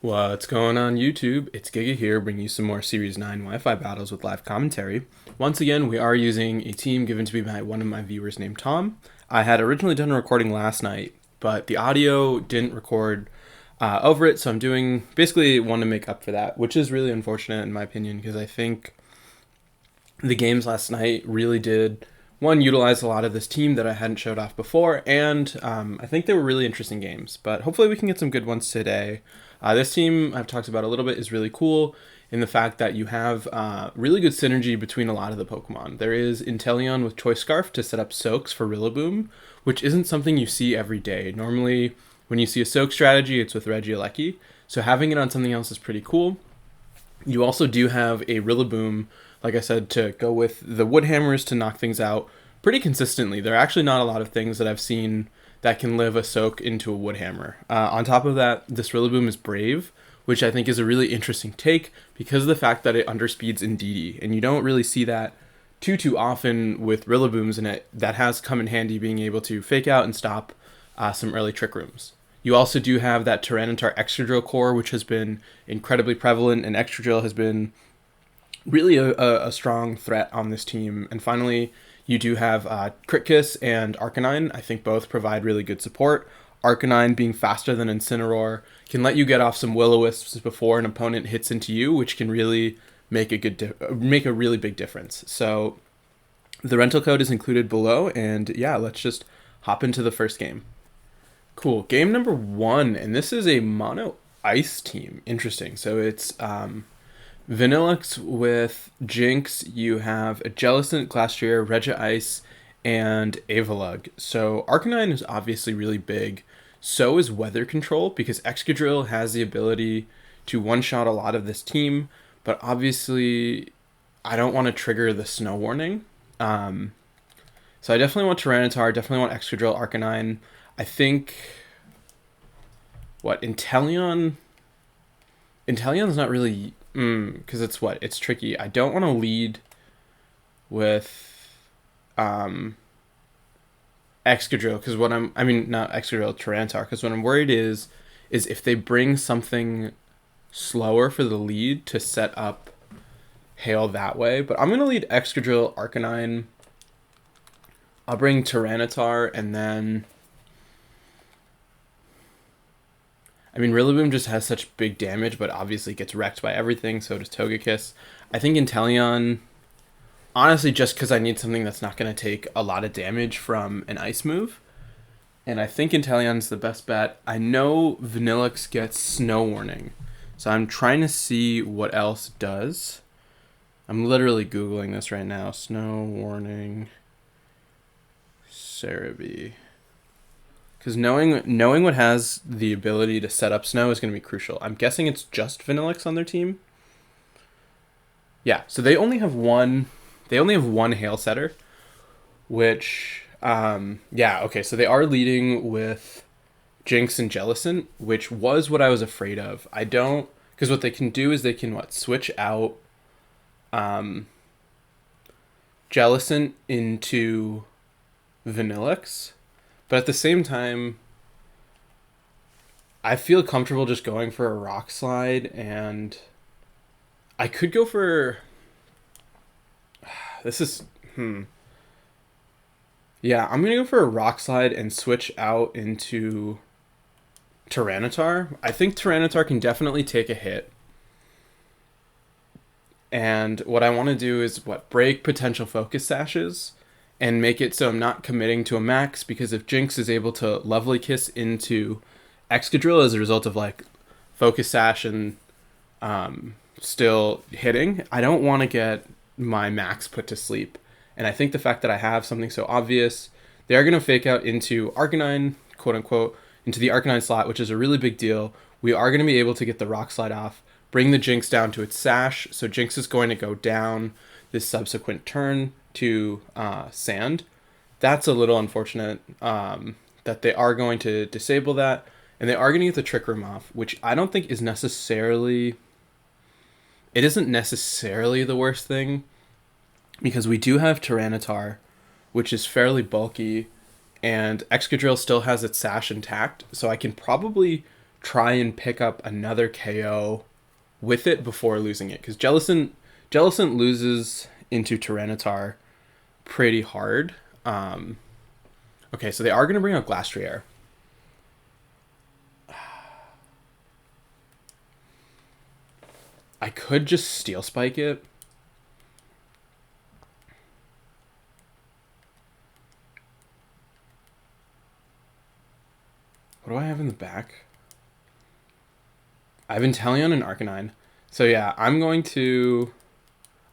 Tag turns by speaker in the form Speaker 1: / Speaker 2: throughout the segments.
Speaker 1: What's going on YouTube? It's Giga here, bringing you some more Series 9 Wi-Fi battles with live commentary. Once again, we are using a team given to me by one of my viewers named Tom. I had originally done a recording last night, but the audio didn't record over it, so I'm doing basically one to make up for that, which is really unfortunate in my opinion, because I think the games last night really did, one, utilize a lot of this team that I hadn't showed off before, and I think they were really interesting games, but hopefully we can get some good ones today. This team I've talked about a little bit is really cool in the fact that you have really good synergy between a lot of the Pokemon. There is Inteleon with Choice Scarf to set up soaks for Rillaboom, which isn't something you see every day. Normally, when you see a soak strategy, it's with Regieleki, so having it on something else is pretty cool. You also do have a Rillaboom, like I said, to go with the Wood Hammers to knock things out pretty consistently. There are actually not a lot of things that I've seen that can live a soak into a Wood Hammer. On top of that, this Rillaboom is Brave, which I think is a really interesting take because of the fact that it underspeeds Indeedee, and you don't really see that too often with Rillabooms, and that has come in handy being able to fake out and stop some early Trick Rooms. You also do have that Tyranitar Excadrill core, which has been incredibly prevalent, and Excadrill has been really a strong threat on this team. And finally, you do have Crit Kiss and Arcanine. I think both provide really good support. Arcanine, being faster than Incineroar, can let you get off some Will-O-Wisps before an opponent hits into you, which can really make a really big difference. So the rental code is included below, and yeah, let's just hop into the first game. Cool. Game number 1, and this is a mono ice team. Interesting. So it's Vanillux with Jinx. You have a Jellicent, Glastrier, Regice, and Avalugg. So Arcanine is obviously really big. So is Weather Control, because Excadrill has the ability to one-shot a lot of this team, but obviously I don't want to trigger the Snow Warning. So I definitely want Tyranitar, definitely want Excadrill, Arcanine. I think, Inteleon's not really, because it's tricky. I don't want to lead with Excadrill, because not Excadrill, Tyranitar, because what I'm worried is if they bring something slower for the lead to set up Hail that way. But I'm going to lead Excadrill, Arcanine. I'll bring Tyranitar, and then Rillaboom just has such big damage, but obviously gets wrecked by everything, so does Togekiss. I think Inteleon, honestly, just because I need something that's not going to take a lot of damage from an ice move. And I think Inteleon's the best bet. I know Vanillux gets Snow Warning, so I'm trying to see what else does. I'm literally Googling this right now. Snow Warning, Cerebi. Because knowing what has the ability to set up snow is going to be crucial. I'm guessing it's just Vanillux on their team. Yeah, so they only have one Hail Setter, which, okay, so they are leading with Jinx and Jellicent, which was what I was afraid of. Because what they can do is they can, switch out Jellicent into Vanillux. But at the same time, I feel comfortable just going for a Rock Slide, and I could go for... Yeah, I'm going to go for a Rock Slide and switch out into Tyranitar. I think Tyranitar can definitely take a hit. And what I want to do is, break potential Focus Sashes and make it so I'm not committing to a max, because if Jinx is able to Lovely Kiss into Excadrill as a result of Focus Sash and still hitting, I don't want to get my max put to sleep. And I think the fact that I have something so obvious, they are going to fake out into Arcanine, quote unquote, into the Arcanine slot, which is a really big deal. We are going to be able to get the Rock Slide off, bring the Jinx down to its Sash, so Jinx is going to go down this subsequent turn to Sand. That's a little unfortunate that they are going to disable that, and they are going to get the Trick Room off, which I don't think is necessarily... It isn't necessarily the worst thing, because we do have Tyranitar, which is fairly bulky, and Excadrill still has its Sash intact, so I can probably try and pick up another KO with it before losing it. Because Jellicent loses into Tyranitar pretty hard. Okay, so they are going to bring out Glastrier. I could just Steel Spike it. What do I have in the back? I have Inteleon and Arcanine. So yeah, I'm going to,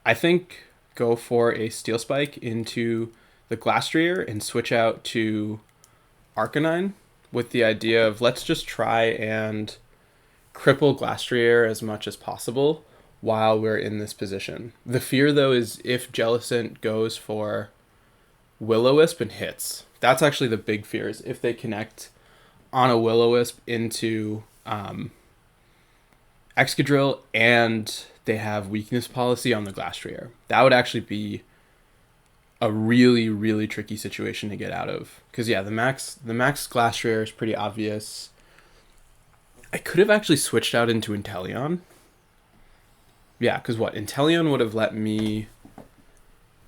Speaker 1: I think, go for a Steel Spike into the Glastrier and switch out to Arcanine with the idea of let's just try and cripple Glastrier as much as possible while we're in this position. The fear, though, is if Jellicent goes for Will-O-Wisp and hits. That's actually the big fear, is if they connect on a Will-O-Wisp into Excadrill and they have weakness policy on the Glastrier. That would actually be a really, really tricky situation to get out of. Because, yeah, the max Glastrier is pretty obvious. I could have actually switched out into Inteleon. Yeah, because what? Inteleon would have let me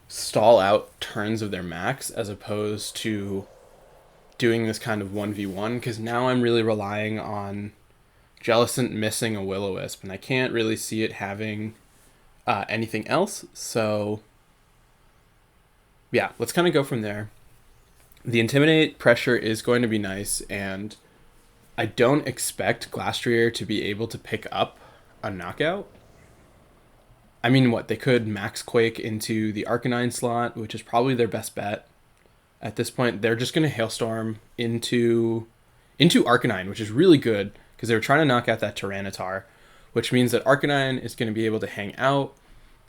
Speaker 1: stall out turns of their max as opposed to doing this kind of 1v1. Because now I'm really relying on Jellicent missing a Will-O-Wisp. And I can't really see it having anything else. So, yeah, let's kind of go from there. The Intimidate pressure is going to be nice, and I don't expect Glastrier to be able to pick up a knockout. I mean, what? They could Max Quake into the Arcanine slot, which is probably their best bet. At this point, they're just going to Hailstorm into Arcanine, which is really good, because they were trying to knock out that Tyranitar, which means that Arcanine is going to be able to hang out.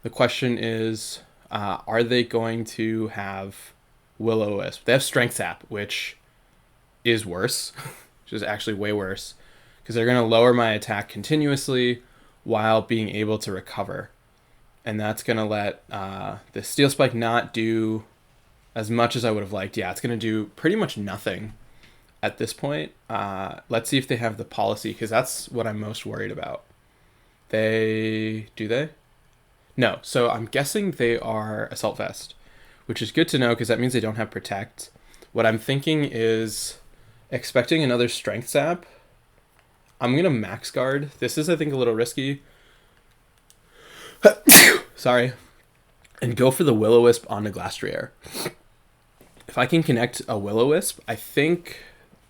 Speaker 1: The question is, are they going to have Will-O-Wisp? They have Strength Sap, which is worse, which is actually way worse, because they're going to lower my attack continuously while being able to recover. And that's going to let the Steel Spike not do as much as I would have liked. Yeah, it's going to do pretty much nothing at this point. Let's see if they have the policy, because that's what I'm most worried about. Do they? No, so I'm guessing they are Assault Vest, which is good to know because that means they don't have Protect. What I'm thinking is expecting another Strength Sap. I'm going to Max Guard. This is, I think, a little risky. Sorry. And go for the Will-O-Wisp onto Glastrier. If I can connect a Will-O-Wisp, I think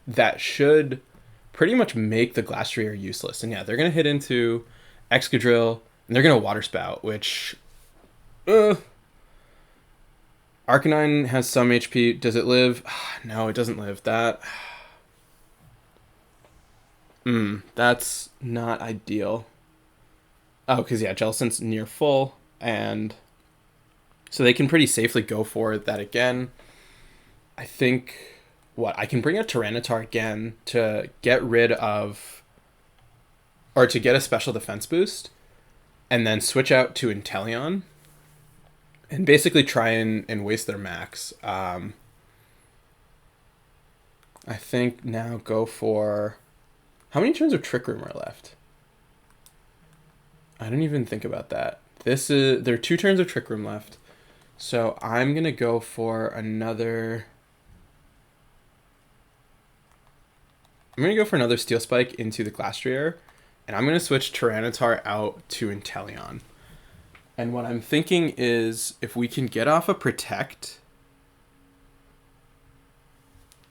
Speaker 1: that should pretty much make the Glastrier useless. And yeah, they're going to hit into Excadrill, and they're going to Water Spout, which... Arcanine has some HP. Does it live? No, it doesn't live. That's not ideal. Oh, because, yeah, Jellicent's near full, and so they can pretty safely go for that again. I think, I can bring a Tyranitar again to get rid of, or to get a special defense boost, and then switch out to Inteleon, and basically try and waste their max. I think now go for, how many turns of Trick Room are left? I didn't even think about that. There are 2 turns of Trick Room left. So I'm going to go for another... I'm going to go for another Steel Spike into the Glastrier. And I'm going to switch Tyranitar out to Inteleon. And what I'm thinking is, if we can get off a Protect...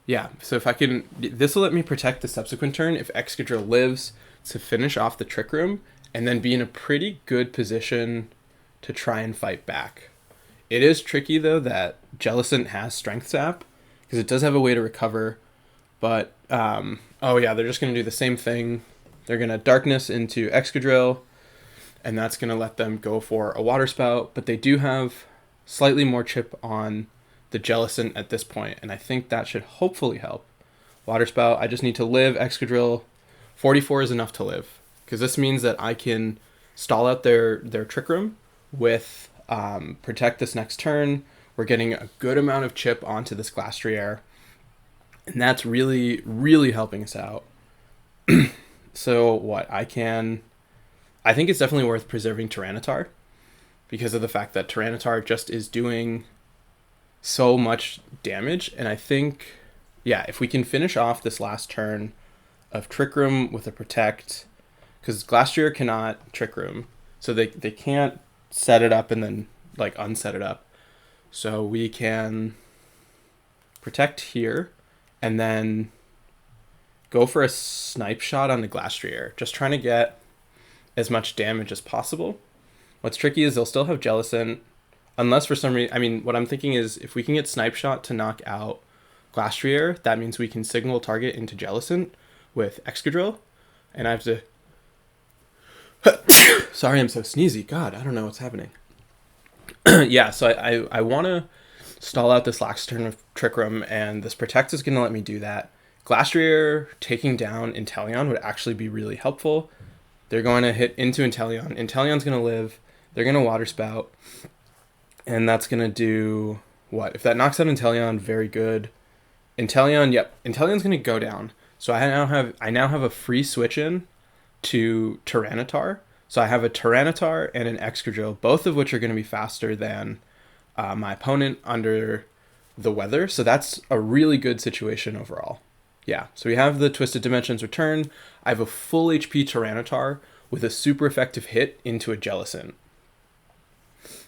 Speaker 1: Yeah, so if I can... This will let me protect the subsequent turn if Excadrill lives to finish off the Trick Room, and then be in a pretty good position to try and fight back. It is tricky, though, that Jellicent has Strength Sap, because it does have a way to recover, but, oh yeah, they're just going to do the same thing. They're going to Darkness into Excadrill, and that's going to let them go for a Water Spout, but they do have slightly more chip on the Jellicent at this point, and I think that should hopefully help. Water Spout, I just need to live. Excadrill, 44 is enough to live, because this means that I can stall out their Trick Room with Protect this next turn. We're getting a good amount of chip onto this Glastrier, and that's really, really helping us out. So what I think it's definitely worth preserving Tyranitar because of the fact that Tyranitar just is doing so much damage. And I think, yeah, if we can finish off this last turn of Trick Room with a Protect, because Glastrier cannot Trick Room, so they can't set it up and then like unset it up. So we can Protect here and then go for a Snipe Shot on the Glastrier, just trying to get as much damage as possible. What's tricky is they'll still have Jellicent, unless for some reason, I mean, what I'm thinking is if we can get Snipe Shot to knock out Glastrier, that means we can signal target into Jellicent with Excadrill, and I have to... Sorry, I'm so sneezy. God, I don't know what's happening. Yeah, so I want to stall out this last turn of Trick Room, and this Protect is going to let me do that. Glastrier taking down Inteleon would actually be really helpful. They're going to hit into Inteleon. Inteleon's going to live. They're going to Water Spout. And that's going to do what? If that knocks out Inteleon, very good. Inteleon, yep. Inteleon's going to go down. So I now have a free switch in to Tyranitar. So I have a Tyranitar and an Excadrill, both of which are going to be faster than my opponent under the weather. So that's a really good situation overall. Yeah, so we have the Twisted Dimensions return. I have a full HP Tyranitar with a super effective hit into a Jellicent.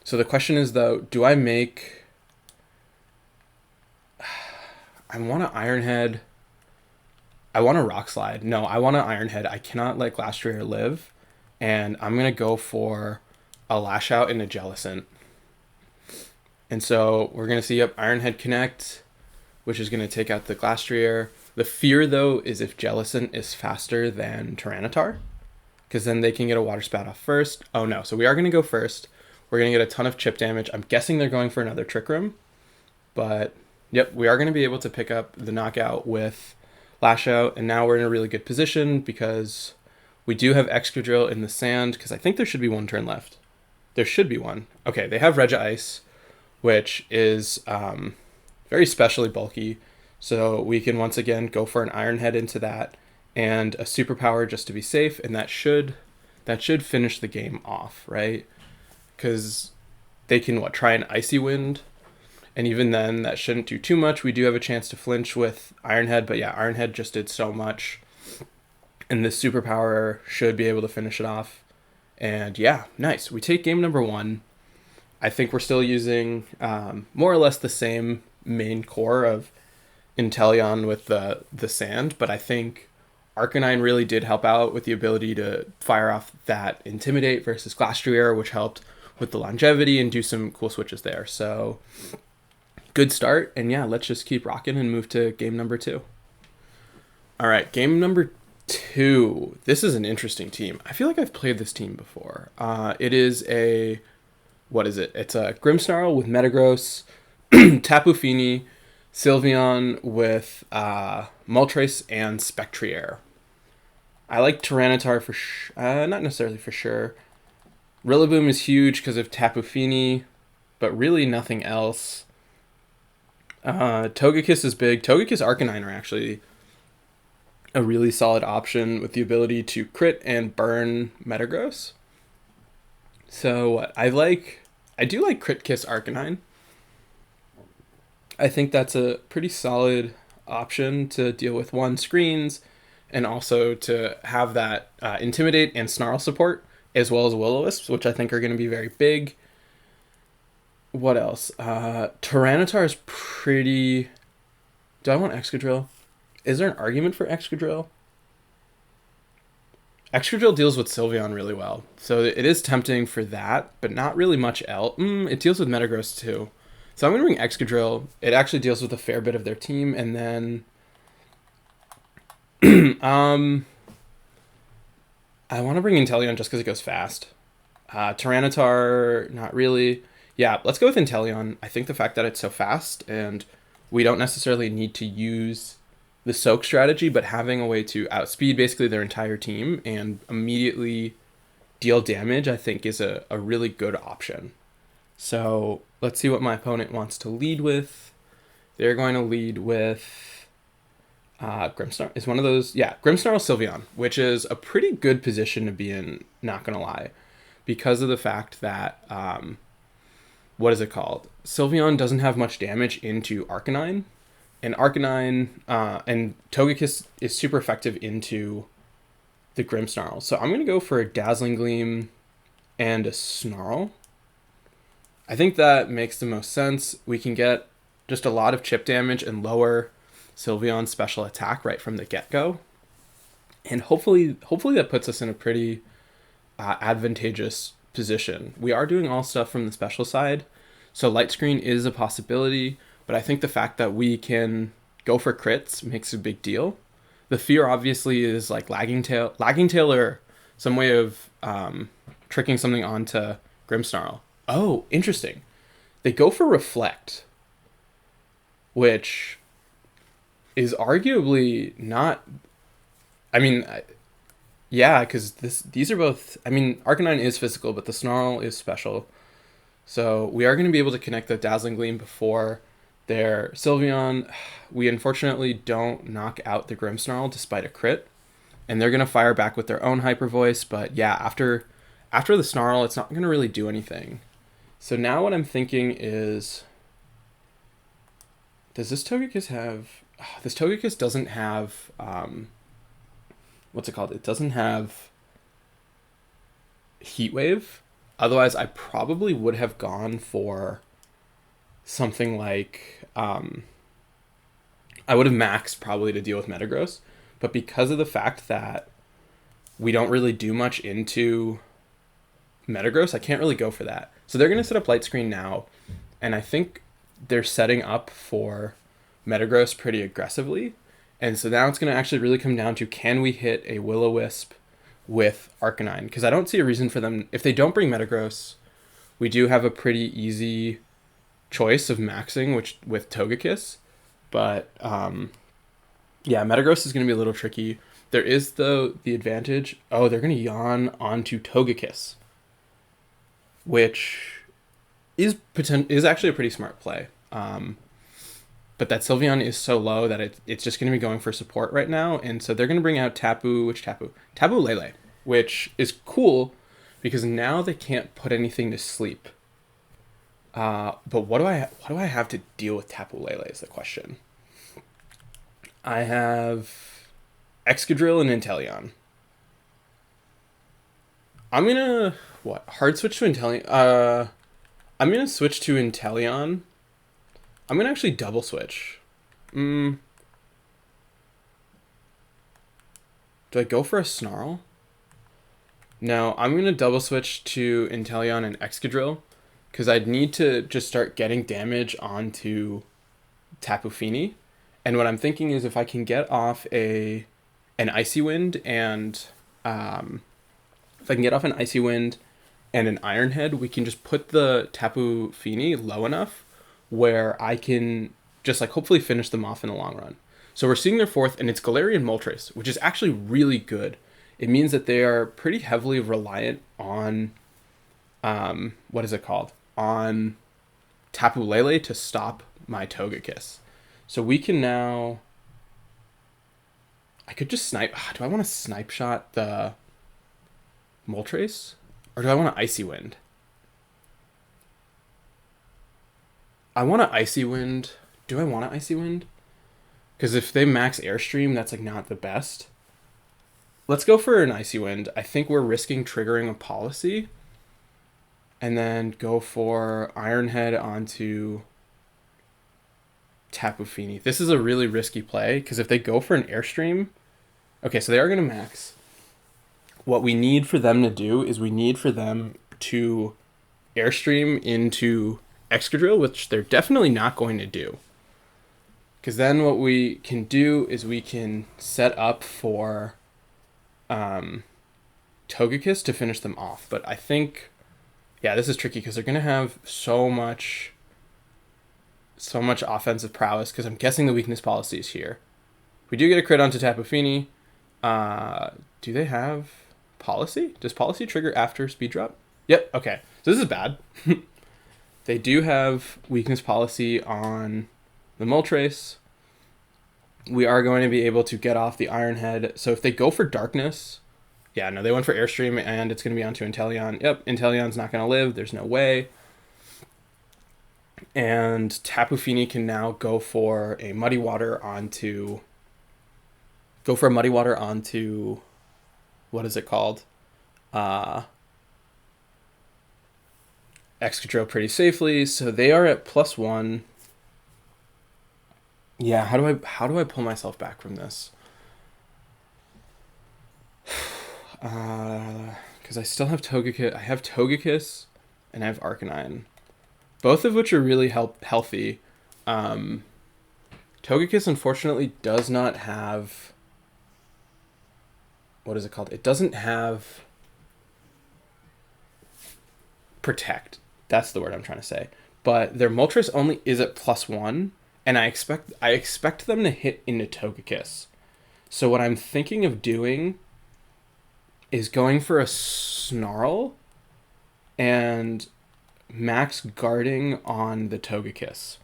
Speaker 1: So the question is, though, do I make... I want to Iron Head. I want to Rock Slide. No, I want to Iron Head. I cannot let Glastrier live. And I'm going to go for a Lash Out and a Jellicent. And so we're going to see, Iron Head connect, which is going to take out the Glastrier. The fear, though, is if Jellicent is faster than Tyranitar, because then they can get a Water Spout off first. Oh, no. So we are going to go first. We're going to get a ton of chip damage. I'm guessing they're going for another Trick Room. But, yep, we are going to be able to pick up the knockout with Lash Out. And now we're in a really good position because we do have Excadrill in the sand, because I think there should be one turn left. There should be one. Okay, they have Regice, which is very specially bulky. So we can once again go for an Iron Head into that and a Superpower just to be safe, and that should finish the game off, right? Because they can try an Icy Wind, and even then that shouldn't do too much. We do have a chance to flinch with Iron Head, but yeah, Iron Head just did so much, and this Superpower should be able to finish it off. And yeah, nice. We take game number 1. I think we're still using more or less the same main core of Inteleon with the sand, but I think Arcanine really did help out with the ability to fire off that Intimidate versus Glastrier, which helped with the longevity and do some cool switches there. So good start, and yeah, let's just keep rocking and move to game number 2. All right, game number 2. This is an interesting team. I feel like I've played this team before. It is a... What is it? It's a Grimmsnarl with Metagross, Tapu Fini, Sylveon with Moltres and Spectrier. I like Tyranitar for not necessarily for sure. Rillaboom is huge because of Tapu Fini, but really nothing else. Togekiss is big. Togekiss Arcanine are actually a really solid option with the ability to crit and burn Metagross. So I do like Crit Kiss Arcanine. I think that's a pretty solid option to deal with screens, and also to have that Intimidate and Snarl support, as well as Will-O-Wisps, which I think are going to be very big. What else? Tyranitar is pretty... Do I want Excadrill? Is there an argument for Excadrill? Excadrill deals with Sylveon really well, so it is tempting for that, but not really much else. It deals with Metagross too. So I'm going to bring Excadrill. It actually deals with a fair bit of their team, and then... I want to bring Inteleon just because it goes fast. Tyranitar, not really. Yeah, let's go with Inteleon. I think the fact that it's so fast, and we don't necessarily need to use the soak strategy, but having a way to outspeed basically their entire team and immediately deal damage, I think is a really good option. So let's see what my opponent wants to lead with. They're going to lead with Grimmsnarl is one of those. Yeah, Grimmsnarl Sylveon, which is a pretty good position to be in, not going to lie, because of the fact that, what is it called? Sylveon doesn't have much damage into Arcanine, and Arcanine and Togekiss is super effective into the Grimmsnarl. So I'm going to go for a Dazzling Gleam and a Snarl. I think that makes the most sense. We can get just a lot of chip damage and lower Sylveon's special attack right from the get-go. And hopefully that puts us in a pretty advantageous position. We are doing all stuff from the special side, so Light Screen is a possibility, but I think the fact that we can go for crits makes a big deal. The fear obviously is like Lagging Tail or some way of tricking something onto Grimmsnarl. Oh, interesting. They go for Reflect, which is arguably not. I mean, yeah, because these are both. I mean, Arcanine is physical, but the Snarl is special. So we are going to be able to connect the Dazzling Gleam before their Sylveon. We unfortunately don't knock out the Grimmsnarl despite a crit, and they're going to fire back with their own Hyper Voice. But yeah, after the Snarl, it's not going to really do anything. So now what I'm thinking is, does this Togekiss have... this Togekiss doesn't have... what's it called? It doesn't have Heat Wave. Otherwise, I probably would have gone for something like... I would have maxed probably to deal with Metagross. But because of the fact that we don't really do much into Metagross, I can't really go for that. So they're going to set up Light Screen now, and I think they're setting up for Metagross pretty aggressively. And so now it's going to actually really come down to, can we hit a Will-O-Wisp with Arcanine? Because I don't see a reason for them. If they don't bring Metagross, we do have a pretty easy choice of maxing with Togekiss. But yeah, Metagross is going to be a little tricky. There is the advantage. Oh, they're going to yawn onto Togekiss, which is actually a pretty smart play. But that Sylveon is so low that it's just going to be going for support right now. And so they're going to bring out Tapu Lele, which is cool because now they can't put anything to sleep. But what do I have to deal with Tapu Lele is the question. I have Excadrill and Inteleon. I'm going to... hard switch to Inteleon? I'm going to switch to Inteleon. I'm going to actually double switch. Do I go for a Snarl? No, I'm going to double switch to Inteleon and Excadrill, because I'd need to just start getting damage onto Tapu Fini. And what I'm thinking is if I can get off an Icy Wind and... if I can get off an Icy Wind and an Iron Head, we can just put the Tapu Fini low enough where I can just like hopefully finish them off in the long run. So we're seeing their fourth, and it's Galarian Moltres, which is actually really good. It means that they are pretty heavily reliant on, what is it called? On Tapu Lele to stop my Togekiss. So we can now... I could just snipe... do I want to snipe shot the Moltres? Or do I want to Icy Wind? I want to Icy Wind. Do I want to Icy Wind? Because if they max Airstream, that's like not the best. Let's go for an Icy Wind. I think we're risking triggering a Policy. And then go for Iron Head onto Tapu Fini. This is a really risky play, because if they go for an Airstream... Okay, so they are going to max. What we need for them to do is we need for them to Airstream into Excadrill, which they're definitely not going to do. Because then what we can do is we can set up for Togekiss to finish them off. But I think, yeah, this is tricky because they're going to have so much offensive prowess, because I'm guessing the weakness policy is here. We do get a crit onto Tapu Fini. Do they have Policy? Does Policy trigger after speed drop? Yep, okay. So this is bad. They do have weakness policy on the Moltres. we are going to be able to get off the Iron Head. So if they go for Darkness, yeah, no, they went for Airstream, and it's going to be onto Inteleon. Yep, Inteleon's not going to live. There's no way. And Tapu Fini can now go for a Muddy Water onto... what is it called? Excadrill pretty safely. So they are at +1. Yeah, how do I pull myself back from this? Because I still have Togekiss. I have Togekiss, and I have Arcanine, both of which are really healthy. Togekiss unfortunately does not have... what is it called? It doesn't have Protect. That's the word I'm trying to say. But their Moltres only is at +1, and I expect them to hit into Togekiss. So what I'm thinking of doing is going for a Snarl and max guarding on the Togekiss.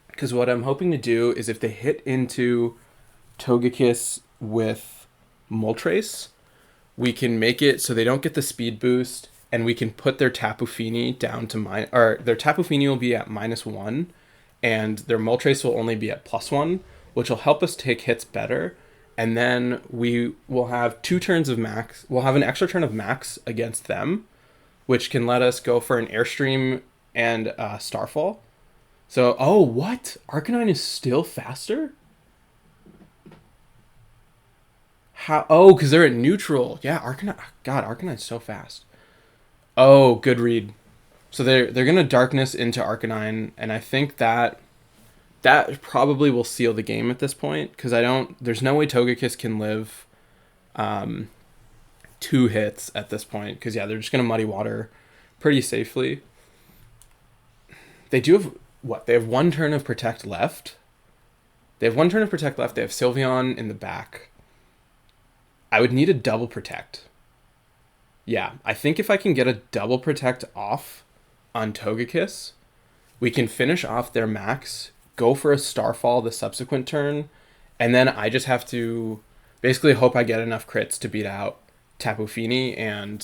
Speaker 1: Because what I'm hoping to do is if they hit into Togekiss with Moltres, we can make it so they don't get the speed boost, and we can put their Tapu Fini down to their Tapu Fini will be at -1, and their Moltres will only be at +1, which will help us take hits better. And then we will have 2 turns of max. We'll have an extra turn of max against them, which can let us go for an Airstream and Starfall. So, oh, what? Arcanine is still faster? How? Oh, because they're at neutral. Yeah, Arcanine. God, Arcanine's so fast. Oh, good read. So they're gonna Darkness into Arcanine, and I think that probably will seal the game at this point, because there's no way Togekiss can live 2 hits at this point, because yeah, they're just gonna Muddy Water pretty safely. They do have what? They have 1 turn of Protect left. They have Sylveon in the back. I would need a double Protect. Yeah, I think if I can get a double Protect off on Togekiss, we can finish off their max, go for a Starfall the subsequent turn, and then I just have to basically hope I get enough crits to beat out Tapu Fini and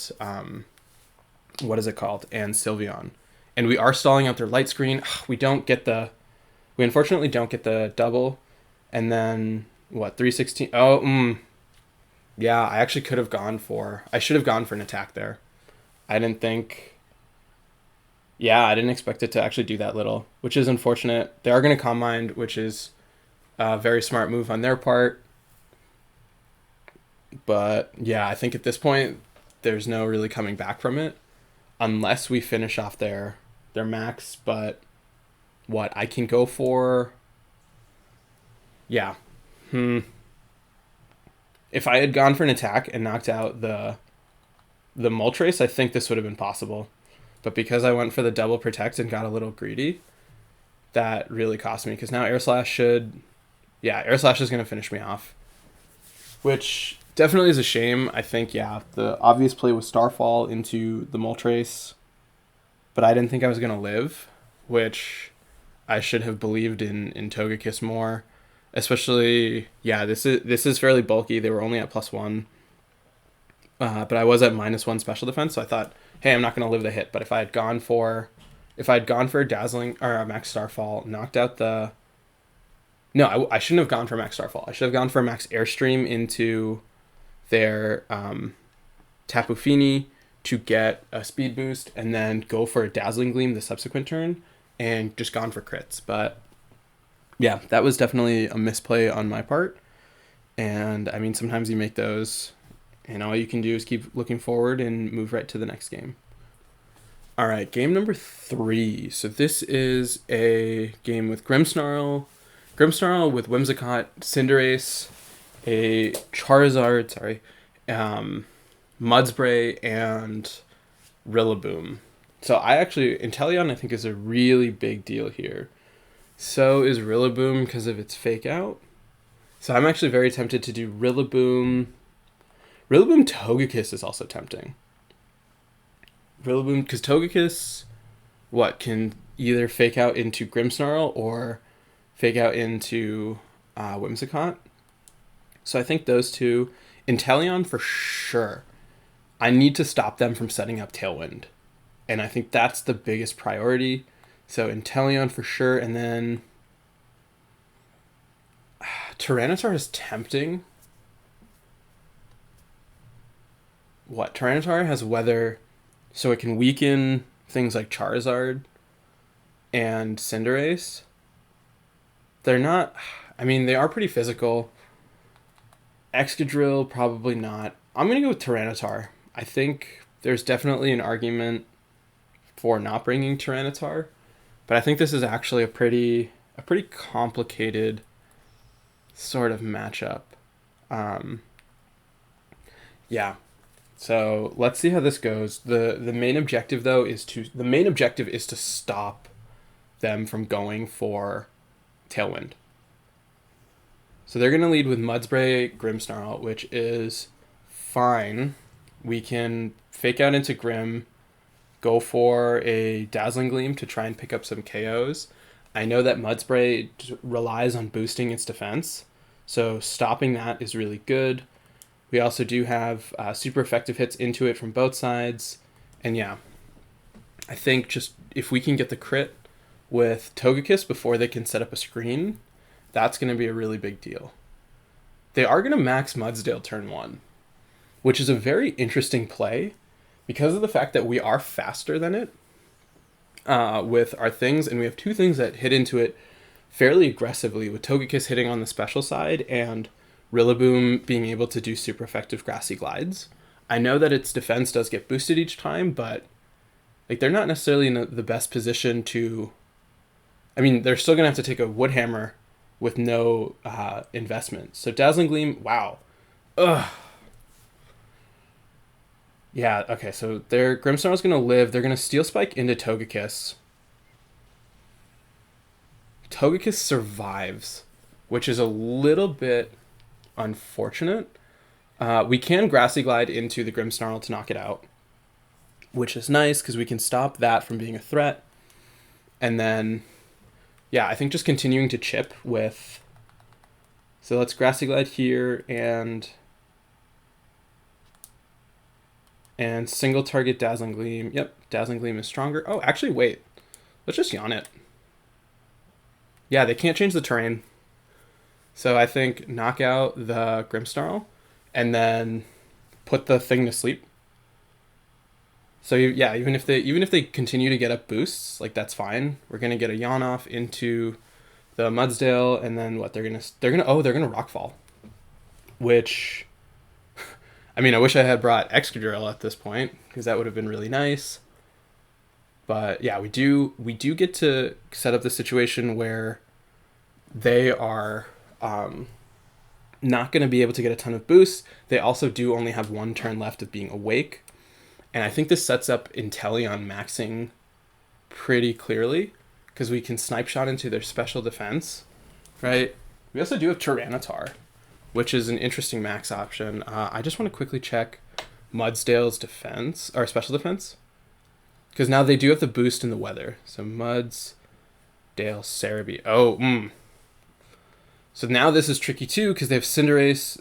Speaker 1: what is it called? And Sylveon. And we are stalling out their light screen. We unfortunately don't get the double. And then what? 316. Yeah, I actually should have gone for an attack there. I didn't expect it to actually do that little, which is unfortunate. They are going to Calm Mind, which is a very smart move on their part. But yeah, I think at this point, there's no really coming back from it unless we finish off their max. But what I can go for... yeah. If I had gone for an attack and knocked out the Moltres, I think this would have been possible. But because I went for the double Protect and got a little greedy, that really cost me. Because now Air Slash is going to finish me off. Which definitely is a shame. I think, yeah, the obvious play was Starfall into the Moltres. But I didn't think I was going to live, which I should have believed in Togekiss more. Especially, yeah, this is fairly bulky. They were only at +1. But I was at -1 special defense, so I thought, hey, I'm not going to live the hit. But if I had gone for a Dazzling or a Max Starfall, knocked out the... No, I shouldn't have gone for Max Starfall. I should have gone for Max Airstream into their Tapu Fini to get a speed boost, and then go for a Dazzling Gleam the subsequent turn, and just gone for crits. But yeah, that was definitely a misplay on my part. And I mean, sometimes you make those, and all you can do is keep looking forward and move right to the next game. All right, game number 3. So this is a game with Grimmsnarl with Whimsicott, Cinderace, a Charizard, Mudspray, and Rillaboom. So Inteleon I think is a really big deal here. So is Rillaboom because of its Fake Out. So I'm actually very tempted to do Rillaboom. Rillaboom Togekiss is also tempting. Rillaboom, because Togekiss, can either Fake Out into Grimmsnarl or Fake Out into Whimsicott. So I think those two, Inteleon for sure. I need to stop them from setting up Tailwind. And I think that's the biggest priority. So Inteleon for sure, and then Tyranitar is tempting. What? Tyranitar has weather, so it can weaken things like Charizard and Cinderace. They're not... I mean, they are pretty physical. Excadrill, probably not. I'm going to go with Tyranitar. I think there's definitely an argument for not bringing Tyranitar, but I think this is actually a pretty complicated sort of matchup. Yeah. So let's see how this goes. The main objective though is to stop them from going for Tailwind. So they're going to lead with Mudspray, Grimmsnarl, which is fine. We can fake out into Grim, go for a Dazzling Gleam to try and pick up some KOs. I know that Mudspray relies on boosting its defense, so stopping that is really good. We also do have super effective hits into it from both sides. And yeah, I think just if we can get the crit with Togekiss before they can set up a screen, that's going to be a really big deal. They are going to max Mudsdale turn 1, which is a very interesting play because of the fact that we are faster than it with our things, and we have two things that hit into it fairly aggressively, with Togekiss hitting on the special side and Rillaboom being able to do super effective Grassy Glides. I know that its defense does get boosted each time, but like they're not necessarily in the best position to... I mean, they're still going to have to take a Wood Hammer with no investment. So Dazzling Gleam, wow. Ugh. Yeah, okay, so their Grimmsnarl is going to live. They're going to Steel Spike into Togekiss. Togekiss survives, which is a little bit unfortunate. We can Grassy Glide into the Grimmsnarl to knock it out, which is nice because we can stop that from being a threat. And then, yeah, I think just continuing to chip with... So let's Grassy Glide here and single target Dazzling Gleam. Yep, Dazzling Gleam is stronger. Oh, actually, wait. Let's just yawn it. Yeah, they can't change the terrain. So I think knock out the Grimmsnarl and then put the thing to sleep. So yeah, even if they continue to get up boosts, like that's fine. We're gonna get a yawn off into the Mudsdale, and then what they're gonna Rockfall, which I mean, I wish I had brought Excadrill at this point because that would have been really nice. But yeah, we do get to set up the situation where they are not going to be able to get a ton of boosts. They also do only have one turn left of being awake. And I think this sets up Inteleon maxing pretty clearly because we can Snipe Shot into their special defense, right? We also do have Tyranitar, which is an interesting max option. I just want to quickly check Mudsdale's defense, or special defense, because now they do have the boost in the weather. So Mudsdale, Cerebi. Oh, So now this is tricky too, because they have Cinderace,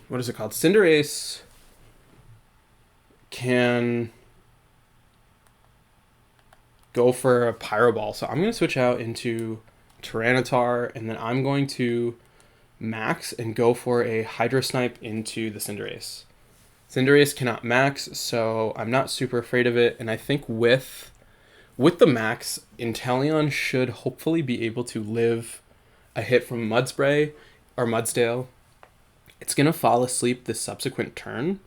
Speaker 1: what is it called? Cinderace can go for a Pyro Ball. So I'm going to switch out into Tyranitar, and then I'm going to max and go for a Hydro Snipe into the Cinderace. Cinderace cannot max, so I'm not super afraid of it, and I think with the max, Inteleon should hopefully be able to live a hit from Mudspray or Mudsdale. It's going to fall asleep the subsequent turn,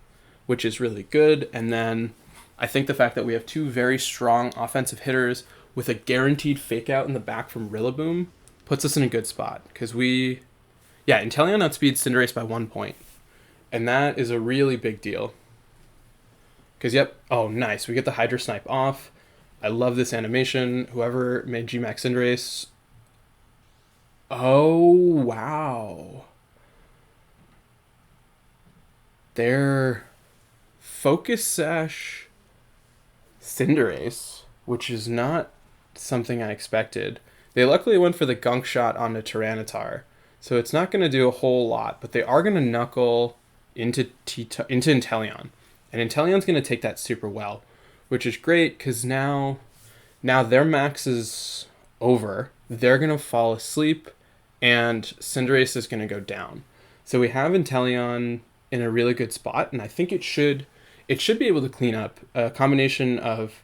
Speaker 1: which is really good. And then I think the fact that we have two very strong offensive hitters with a guaranteed fake out in the back from Rillaboom puts us in a good spot. Because Inteleon outspeeds Cinderace by 1 point. And that is a really big deal. Because, oh, nice. We get the Hydro Snipe off. I love this animation. Whoever made Gmax Cinderace. Oh, wow. Their Focus Sash Cinderace, which is not something I expected. They luckily went for the gunk shot on the Tyranitar, so it's not going to do a whole lot, but they are going to knuckle into Inteleon. And Inteleon's going to take that super well, which is great because now their max is over. They're going to fall asleep, and Cinderace is going to go down. So we have Inteleon in a really good spot, and I think it should be able to clean up a combination of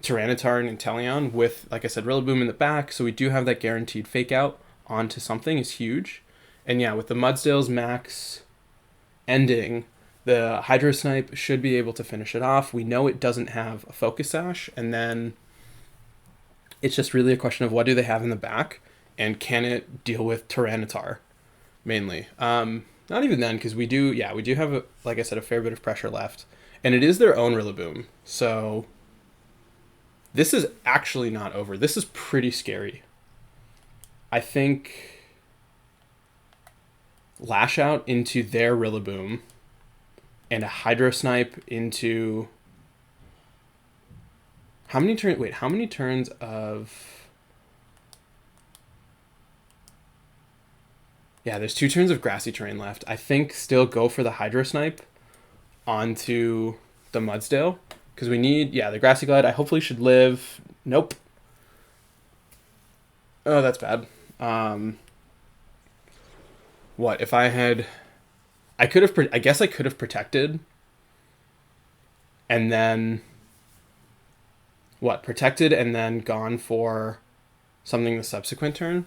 Speaker 1: Tyranitar and Inteleon with, like I said, Rillaboom in the back, so we do have that guaranteed fake out onto something is huge. And yeah, with the Mudsdale's max ending, the Hydro Snipe should be able to finish it off. We know it doesn't have a Focus Sash, and then it's just really a question of what do they have in the back, and can it deal with Tyranitar, mainly. Not even then, because we do have, like I said, a fair bit of pressure left, and it is their own Rillaboom, so this is actually not over. This is pretty scary. I think Lash Out into their Rillaboom and a Hydro Snipe into how many turns of there's 2 turns of grassy terrain left. I think still go for the Hydro Snipe onto the Mudsdale because we need the Grassy Glide. I hopefully should live. Nope. Oh, that's bad. What if I had? I guess I could have protected, and then protected and then gone for something the subsequent turn.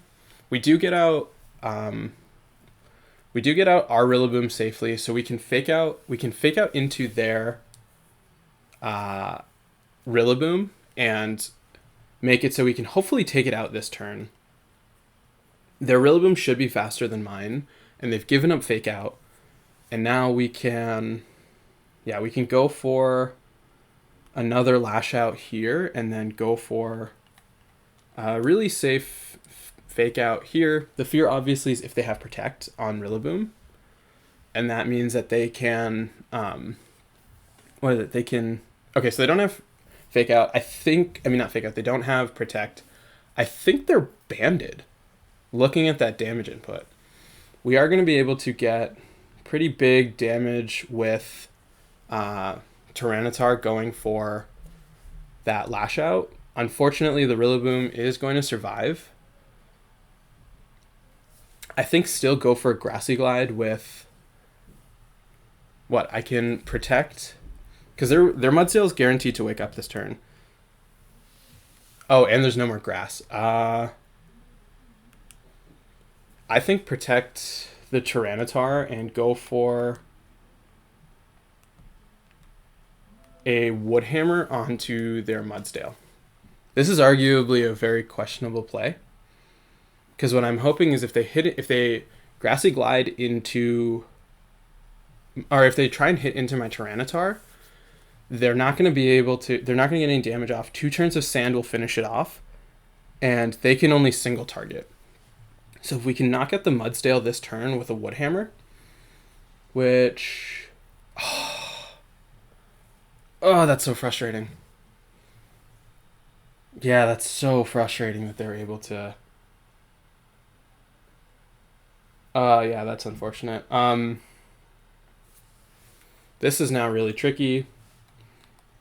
Speaker 1: We do get out our Rillaboom safely, so we can fake out into their Rillaboom and make it so we can hopefully take it out this turn. Their Rillaboom should be faster than mine, and they've given up fake out. And now we can go for another Lash Out here, and then go for a really safe fake out here. The fear obviously is if they have Protect on Rillaboom, and that means that they can okay, so they don't have fake out. Not fake out. They don't have Protect. I think they're banded. Looking at that damage input, we are going to be able to get pretty big damage with Tyranitar going for that Lash Out. Unfortunately, the Rillaboom is going to survive. I think still go for a Grassy Glide with I can protect, because their Mudsdale is guaranteed to wake up this turn. Oh, and there's no more grass. I think protect the Tyranitar and go for a Wood Hammer onto their Mudsdale. This is arguably a very questionable play, because what I'm hoping is if they Grassy Glide into, or if they try and hit into my Tyranitar, they're not going to get any damage off. 2 turns of Sand will finish it off, and they can only single target. So if we can knock out the Mudsdale this turn with a Wood Hammer, which, oh, that's so frustrating. Yeah, that's so frustrating that they're able to. Yeah, that's unfortunate. This is now really tricky.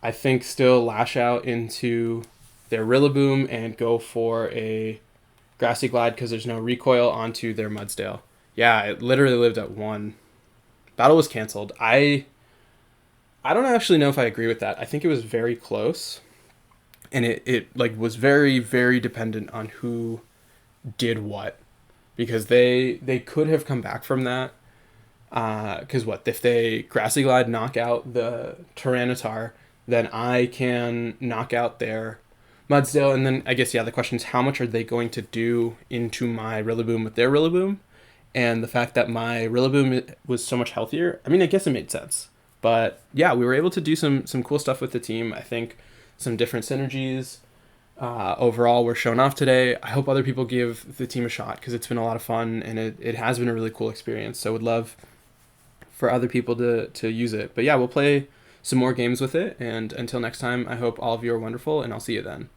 Speaker 1: I think still Lash Out into their Rillaboom and go for a Grassy Glide because there's no recoil onto their Mudsdale. Yeah, it literally lived at 1. Battle was canceled. I don't actually know if I agree with that. I think it was very close, and it was very, very dependent on who did what, because they could have come back from that. Because if they Grassy Glide knock out the Tyranitar, then I can knock out their Mudsdale, and then I guess the question is how much are they going to do into my Rillaboom with their Rillaboom, and the fact that my Rillaboom was so much healthier. I guess it made sense, but yeah, we were able to do some cool stuff with the team. I think some different synergies overall were shown off today. I hope other people give the team a shot because it's been a lot of fun, and it has been a really cool experience. So would love for other people to use it. But yeah, we'll play some more games with it, and until next time, I hope all of you are wonderful, and I'll see you then.